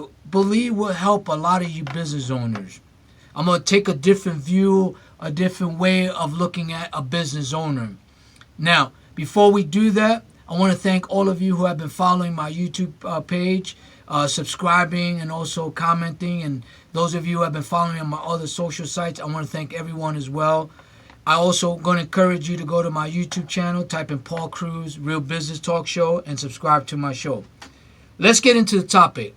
I believe will help a lot of you business owners. I'm going to take a different view, a different way of looking at a business owner. Now, before we do that, I want to thank all of you who have been following my YouTube page, subscribing, and also commenting. And those of you who have been following on my other social sites, I want to thank everyone as well. I also going to encourage you to go to my YouTube channel, type in Paul Cruz Real Business Talk Show, and subscribe to my show. Let's get into the topic.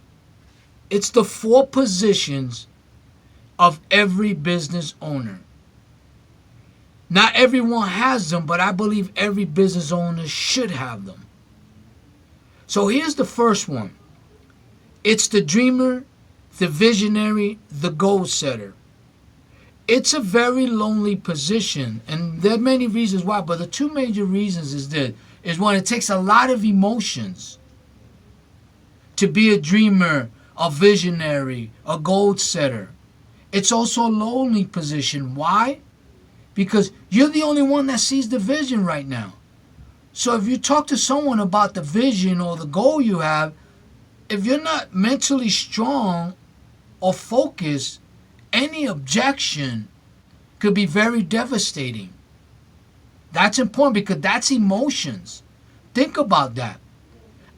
It's the 4 positions of every business owner. Not everyone has them, but I believe every business owner should have them. So here's the first one. It's the dreamer, the visionary, the goal setter. It's a very lonely position, and there are many reasons why, but the 2 major reasons is one, it takes a lot of emotions to be a dreamer, a visionary, a goal setter. It's also a lonely position. Why? Because you're the only one that sees the vision right now. So if you talk to someone about the vision or the goal you have, if you're not mentally strong or focused, any objection could be very devastating. That's important because that's emotions. Think about that.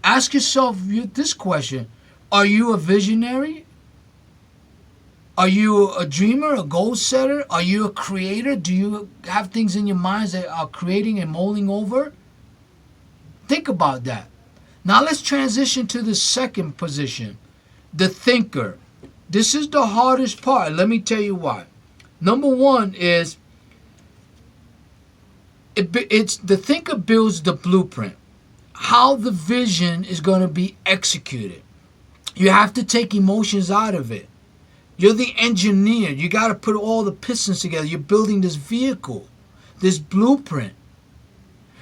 Ask yourself this question. Are you a visionary? Are you a dreamer, a goal setter? Are you a creator? Do you have things in your minds that are creating and mulling over? Think about that. Now let's transition to the second position, the thinker. This is the hardest part. Let me tell you why. Number one is it's the thinker builds the blueprint, how the vision is going to be executed. You have to take emotions out of it. You're the engineer. You got to put all the pistons together. You're building this vehicle, this blueprint.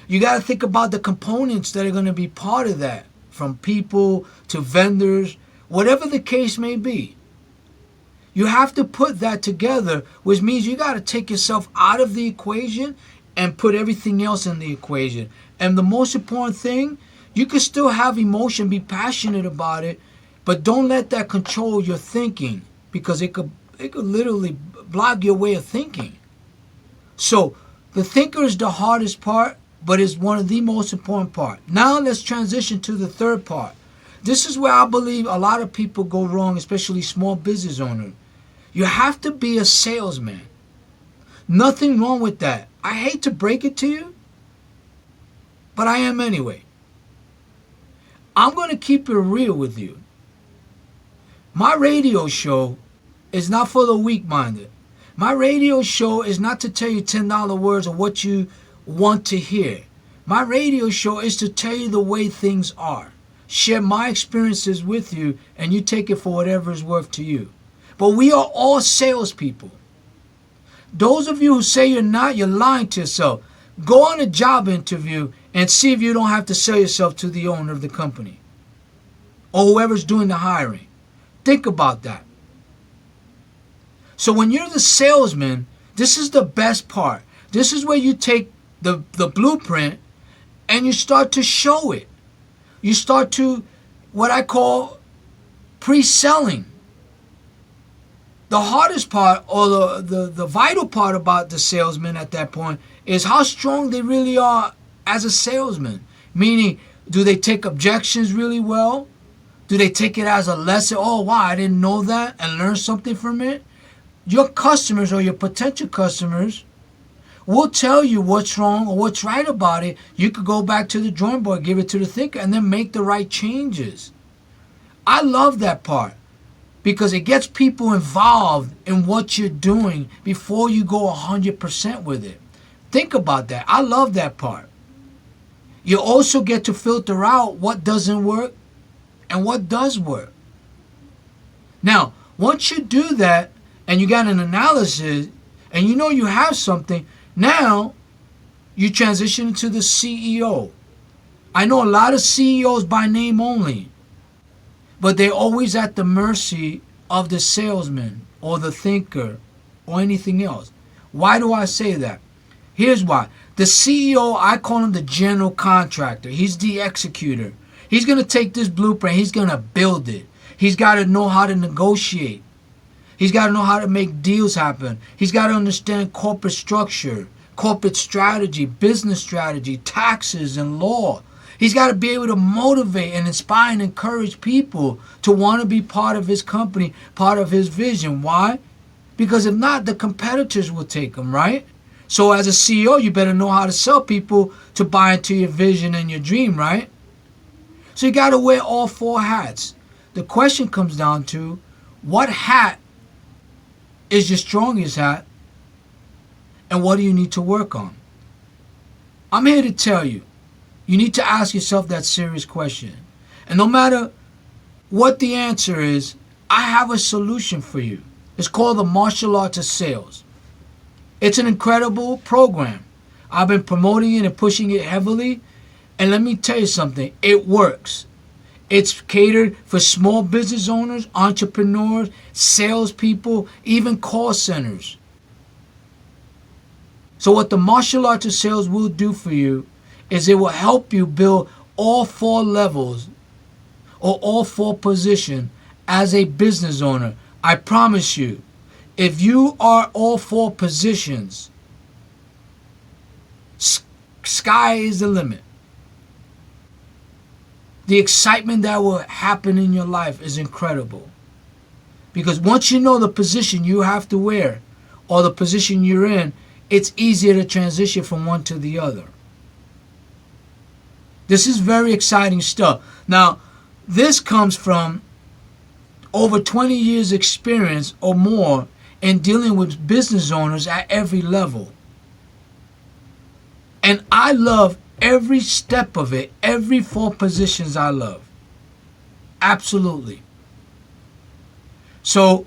You got to think about the components that are going to be part of that, from people to vendors, whatever the case may be. You have to put that together, which means you got to take yourself out of the equation and put everything else in the equation. And the most important thing, you can still have emotion, be passionate about it, but don't let that control your thinking, because it could literally block your way of thinking. So the thinker is the hardest part, but it's one of the most important part. Now let's transition to the third part. This is where I believe a lot of people go wrong, especially small business owners. You have to be a salesman. Nothing wrong with that. I hate to break it to you, but I am anyway. I'm going to keep it real with you. My radio show is not for the weak-minded. My radio show is not to tell you $10 words of what you want to hear. My radio show is to tell you the way things are. Share my experiences with you, and you take it for whatever is worth to you. But we are all salespeople. Those of you who say you're not, you're lying to yourself. Go on a job interview and see if you don't have to sell yourself to the owner of the company or whoever's doing the hiring. Think about that. So when you're the salesman, this is the best part. This is where you take the blueprint and you start to show it. You start to what I call pre-selling. The hardest part, or the vital part about the salesman at that point, is how strong they really are as a salesman. Meaning, do they take objections really well? Do they take it as a lesson? Oh, wow, I didn't know that, and learn something from it? Your customers or your potential customers will tell you what's wrong or what's right about it. You could go back to the drawing board, give it to the thinker, and then make the right changes. I love that part because it gets people involved in what you're doing before you go 100% with it. Think about that. I love that part. You also get to filter out what doesn't work and what does work. Now, once you do that and you got an analysis and you know you have something, now you transition into the CEO. I know a lot of CEOs by name only, but they're always at the mercy of the salesman or the thinker or anything else. Why do I say that? Here's why. The CEO, I call him the general contractor. He's the executor. He's going to take this blueprint. He's going to build it. He's got to know how to negotiate. He's got to know how to make deals happen. He's got to understand corporate structure, corporate strategy, business strategy, taxes, and law. He's got to be able to motivate and inspire and encourage people to want to be part of his company, part of his vision. Why? Because if not, the competitors will take him, right? So as a CEO, you better know how to sell people to buy into your vision and your dream, right? So you got to wear all four hats. The question comes down to, what hat is your strongest hat, and what do you need to work on? I'm here to tell you, you need to ask yourself that serious question. And no matter what the answer is, I have a solution for you. It's called the Martial Arts of Sales. It's an incredible program. I've been promoting it and pushing it heavily. And let me tell you something, it works. It's catered for small business owners, entrepreneurs, salespeople, even call centers. So what the Martial Arts of Sales will do for you is it will help you build all four levels or all four positions as a business owner. I promise you, if you are all four positions, sky is the limit. The excitement that will happen in your life is incredible. Because once you know the position you have to wear or the position you're in, it's easier to transition from one to the other. This is very exciting stuff. Now, this comes from over 20 years experience or more in dealing with business owners at every level. And I love every step of it, every four positions I love. Absolutely. So,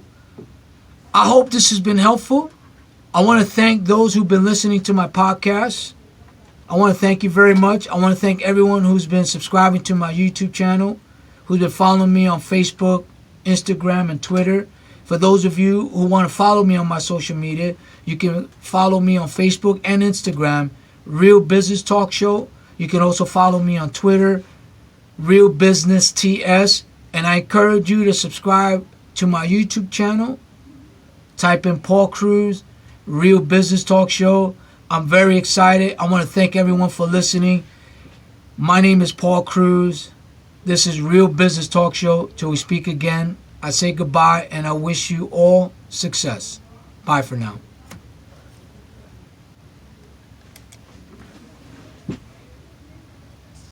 I hope this has been helpful. I want to thank those who've been listening to my podcast. I want to thank you very much. I want to thank everyone who's been subscribing to my YouTube channel, who's been following me on Facebook, Instagram, and Twitter. For those of you who want to follow me on my social media, you can follow me on Facebook and Instagram, Real Business Talk Show. You can also follow me on Twitter, Real Business TS. And I encourage you to subscribe to my YouTube channel. Type in Paul Cruz, Real Business Talk Show. I'm very excited. I want to thank everyone for listening. My name is Paul Cruz. This is Real Business Talk Show. Till we speak again, I say goodbye and I wish you all success. Bye for now.